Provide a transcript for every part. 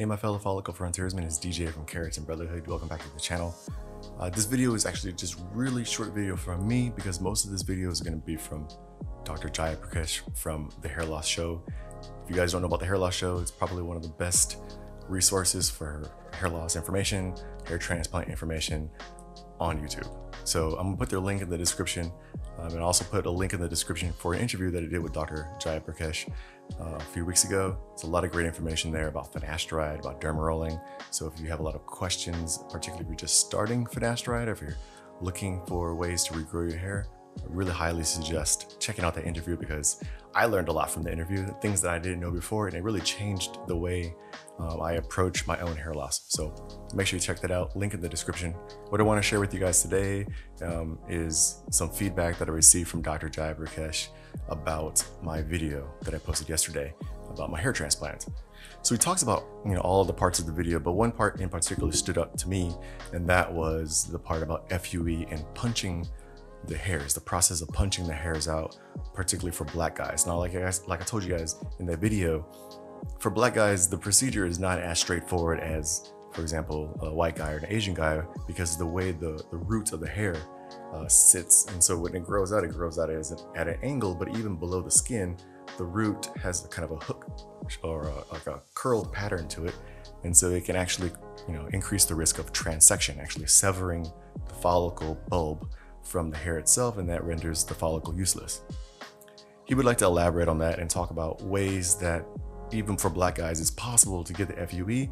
Hey my fellow Follicle Frontiersmen, it's DJ from Keratin Brotherhood. Welcome back to the channel. This video is actually just really short video from me because most of this video is going to be from Dr. Jayaprakash from the Hair Loss Show. If you guys don't know about the Hair Loss Show, it's probably one of the best resources for hair loss information, hair transplant information on YouTube. So I'm gonna put their link in the description and also put a link in the description for an interview that I did with Dr. Jayaprakash a few weeks ago. It's a lot of great information there about finasteride, about derma rolling. So if you have a lot of questions, particularly if you're just starting finasteride or if you're looking for ways to regrow your hair, I really highly suggest checking out that interview because I learned a lot from the interview, things that I didn't know before, and it really changed the way I approach my own hair loss. So make sure you check that out, link in the description. What I want to share with you guys today is some feedback that I received from Dr. Jayaprakash about my video that I posted yesterday about my hair transplant. So he talks about all of the parts of the video, but one part in particular stood up to me, and that was the part about FUE and punching the hairs, the process of punching the hairs out, particularly for black guys. Now, like I told you guys in that video, for black guys, the procedure is not as straightforward as, for example, a white guy or an Asian guy, because the way the root of the hair sits. And so when it grows out at an angle, but even below the skin, the root has kind of a hook or like a curled pattern to it. And so it can actually, increase the risk of transection, actually severing the follicle bulb from the hair itself, and that renders the follicle useless. He would like to elaborate on that and talk about ways that even for black guys it's possible to get the FUE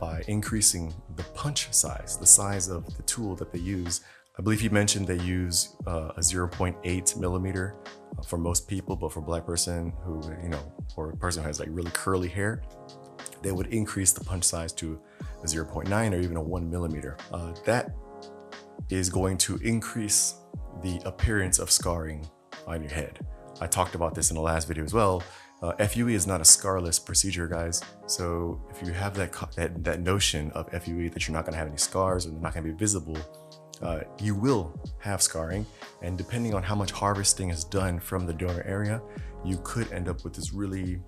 by increasing the punch size, the size of the tool that they use. I believe he mentioned they use a 0.8 millimeter for most people, but for a black person who, or a person who has like really curly hair, they would increase the punch size to a 0.9 or even a 1 millimeter. That is going to increase the appearance of scarring on your head. I talked about this in the last video as well. FUE is not a scarless procedure, guys. So if you have that notion of FUE that you're not gonna have any scars or they're not gonna be visible, you will have scarring. And depending on how much harvesting is done from the donor area, you could end up with this really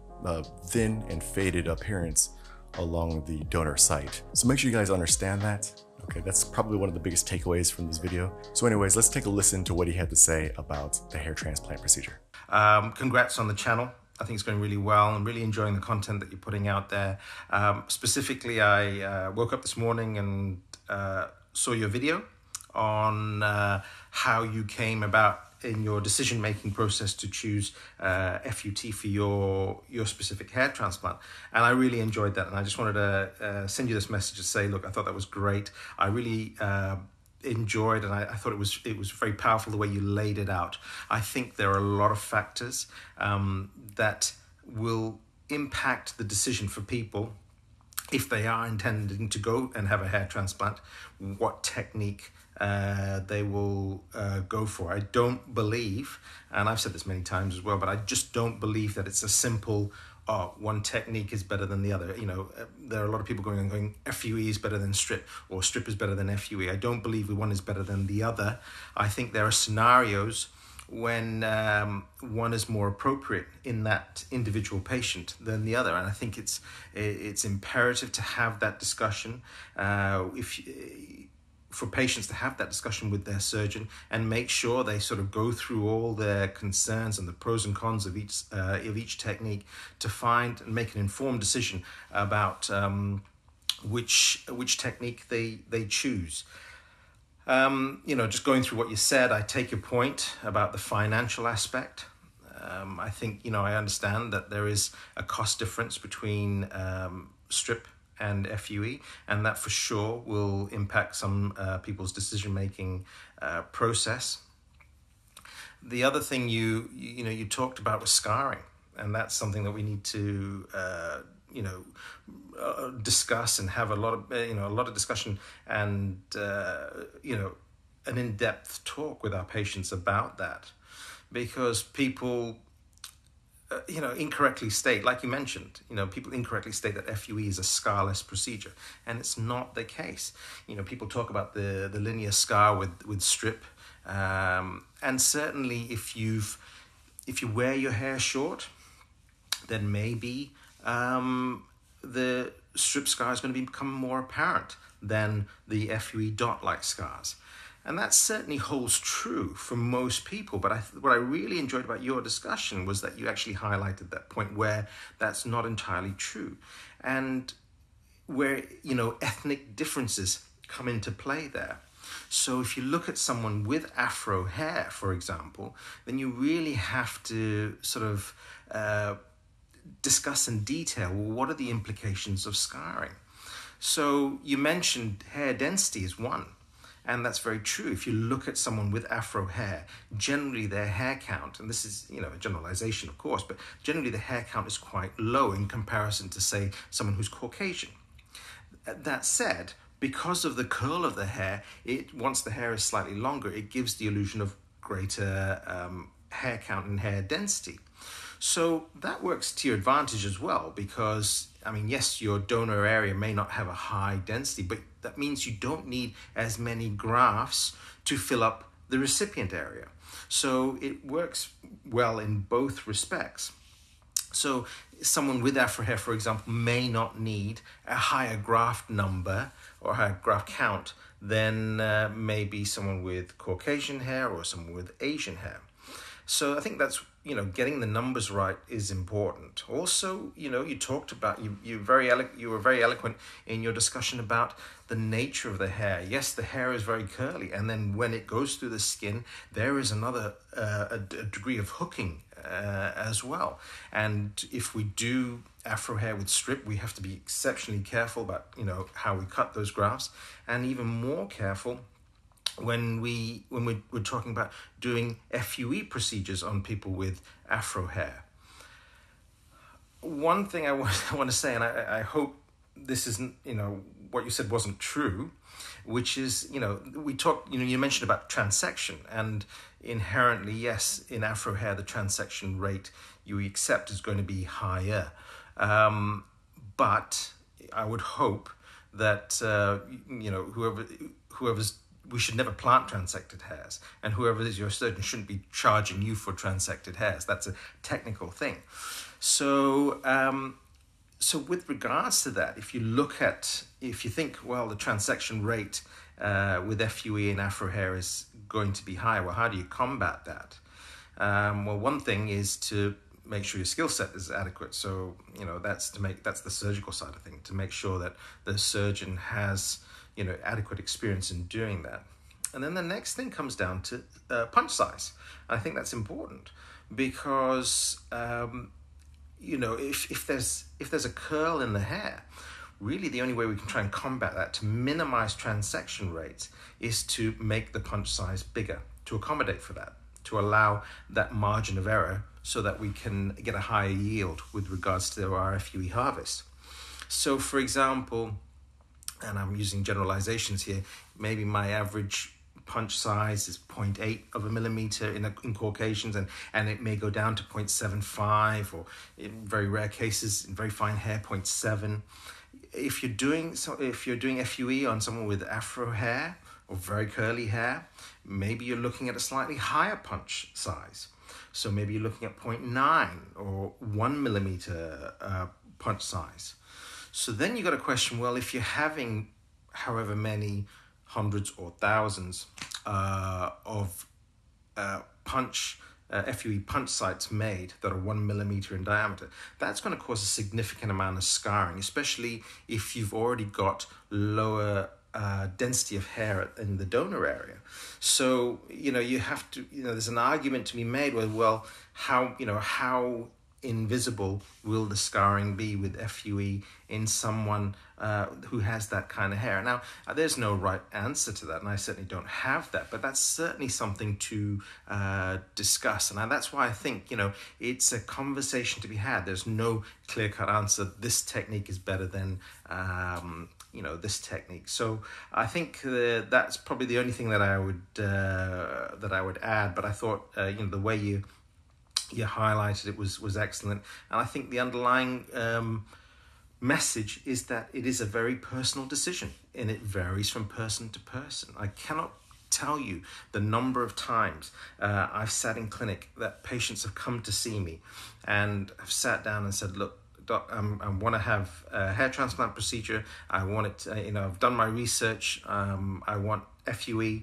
thin and faded appearance along the donor site. So make sure you guys understand that. Okay, that's probably one of the biggest takeaways from this video. So anyways, let's take a listen to what he had to say about the hair transplant procedure. Congrats on the channel. I think it's going really well. I'm really enjoying the content that you're putting out there. Specifically, I woke up this morning and saw your video on how you came about in your decision-making process to choose FUT for your specific hair transplant. And I really enjoyed that. And I just wanted to send you this message to say, look, I thought that was great. I really enjoyed, and I thought it was very powerful the way you laid it out. I think there are a lot of factors that will impact the decision for people if they are intending to go and have a hair transplant, what technique they will go for. I don't believe, and I've said this many times as well, but I just don't believe that it's a simple, one technique is better than the other. There are a lot of people going FUE is better than strip, or strip is better than FUE. I don't believe one is better than the other. I think there are scenarios when one is more appropriate in that individual patient than the other. And I think it's imperative to have that discussion for patients to have that discussion with their surgeon and make sure they sort of go through all their concerns and the pros and cons of each technique to find and make an informed decision about which technique they choose. Just going through what you said, I take your point about the financial aspect. I think, I understand that there is a cost difference between strip and FUE, and that for sure will impact some people's decision-making process. The other thing you talked about was scarring, and that's something that we need to discuss and have a lot of discussion and an in-depth talk with our patients about that, because people incorrectly state, like you mentioned, people incorrectly state that FUE is a scarless procedure, and it's not the case. People talk about the linear scar with strip, and certainly if you wear your hair short, then maybe the strip scar is going to become more apparent than the FUE dot-like scars. And that certainly holds true for most people. But what I really enjoyed about your discussion was that you actually highlighted that point where that's not entirely true. And where, ethnic differences come into play there. So if you look at someone with afro hair, for example, then you really have to sort of discuss in detail, well, what are the implications of scarring? So you mentioned hair density is one, and that's very true. If you look at someone with afro hair, generally their hair count, and this is, a generalization, of course, but generally the hair count is quite low in comparison to, say, someone who's Caucasian. That said, because of the curl of the hair, once the hair is slightly longer, it gives the illusion of greater hair count and hair density. So that works to your advantage as well, because, yes, your donor area may not have a high density, but that means you don't need as many grafts to fill up the recipient area. So it works well in both respects. So someone with afro hair, for example, may not need a higher graft number or higher graft count than maybe someone with Caucasian hair or someone with Asian hair. So I think that's, getting the numbers right is important. Also, you talked about, you were very eloquent in your discussion about the nature of the hair. Yes, the hair is very curly, and then when it goes through the skin, there is another a degree of hooking as well. And if we do afro hair with strip, we have to be exceptionally careful about, how we cut those grafts, and even more careful when we're talking about doing FUE procedures on people with afro hair. One thing I want to say, and I hope this isn't, what you said wasn't true, which is, we talked, you mentioned about transection, and inherently, yes, in afro hair, the transection rate you accept is going to be higher. But I would hope that, whoever's, we should never plant transected hairs, and whoever is your surgeon shouldn't be charging you for transected hairs. That's a technical thing. So, so with regards to that, if you think, well, the transection rate with FUE and afro hair is going to be high, well, how do you combat that? Well, one thing is to make sure your skill set is adequate. So, that's the surgical side of things, to make sure that the surgeon has, adequate experience in doing that. And then the next thing comes down to punch size. I think that's important because, if there's a curl in the hair, really the only way we can try and combat that, to minimize transection rates, is to make the punch size bigger, to accommodate for that, to allow that margin of error so that we can get a higher yield with regards to our FUE harvest. So, for example, and I'm using generalizations here, maybe my average punch size is 0.8 of a millimeter in Caucasians, and it may go down to 0.75, or in very rare cases, in very fine hair, 0.7. If you're doing FUE on someone with afro hair or very curly hair, maybe you're looking at a slightly higher punch size. So maybe you're looking at 0.9 or 1 millimeter punch size. So then you got a question, well, if you're having however many hundreds or thousands of FUE punch sites made that are 1 millimeter in diameter, that's going to cause a significant amount of scarring, especially if you've already got lower density of hair in the donor area. So, you have to, there's an argument to be made with, well, how invisible will the scarring be with FUE in someone who has that kind of hair? Now, there's no right answer to that, and I certainly don't have that, but that's certainly something to discuss. And that's why I think, it's a conversation to be had. There's no clear-cut answer. This technique is better than, this technique. So I think that's probably the only thing that I would add. But I thought, the way you highlighted it was excellent. And I think the underlying message is that it is a very personal decision, and it varies from person to person. I cannot tell you the number of times I've sat in clinic that patients have come to see me and have sat down and said, look, I want to have a hair transplant procedure. I want it, I've done my research. I want FUE,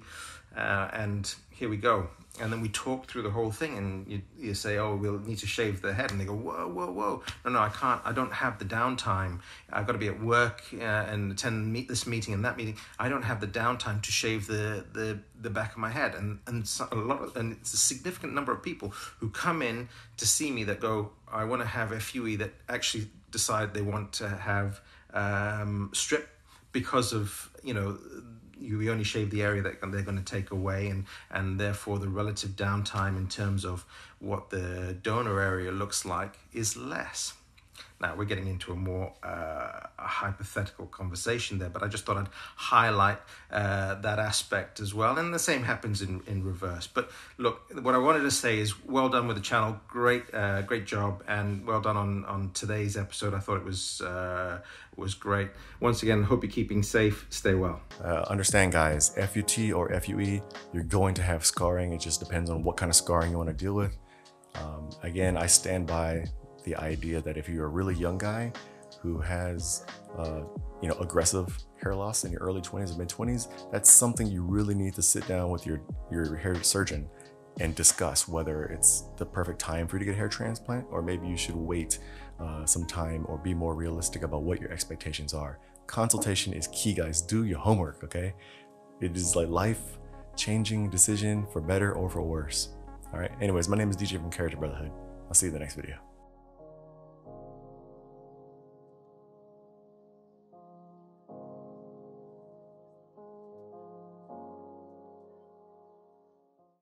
and here we go. And then we talk through the whole thing, and you say, oh, we'll need to shave the head. And they go, whoa, whoa, whoa. No, I can't. I don't have the downtime. I've got to be at work and attend this meeting and that meeting. I don't have the downtime to shave the back of my head. And it's a significant number of people who come in to see me that go, I want to have FUE, that actually decide they want to have strip because of, you only shave the area that they're going to take away, and therefore the relative downtime in terms of what the donor area looks like is less. Now, we're getting into a more a hypothetical conversation there, but I just thought I'd highlight that aspect as well. And the same happens in reverse. But look, what I wanted to say is well done with the channel. Great job, and well done on today's episode. I thought it was great. Once again, hope you're keeping safe. Stay well. Understand, guys, FUT or FUE, you're going to have scarring. It just depends on what kind of scarring you want to deal with. Again, I stand by the idea that if you're a really young guy who has aggressive hair loss in your early 20s or mid 20s, that's something you really need to sit down with your hair surgeon and discuss whether it's the perfect time for you to get a hair transplant, or maybe you should wait some time or be more realistic about what your expectations are. Consultation is key, guys. Do your homework, okay? It is like life-changing decision for better or for worse. All right. Anyways, my name is DJ from Keratin Brotherhood. I'll see you in the next video.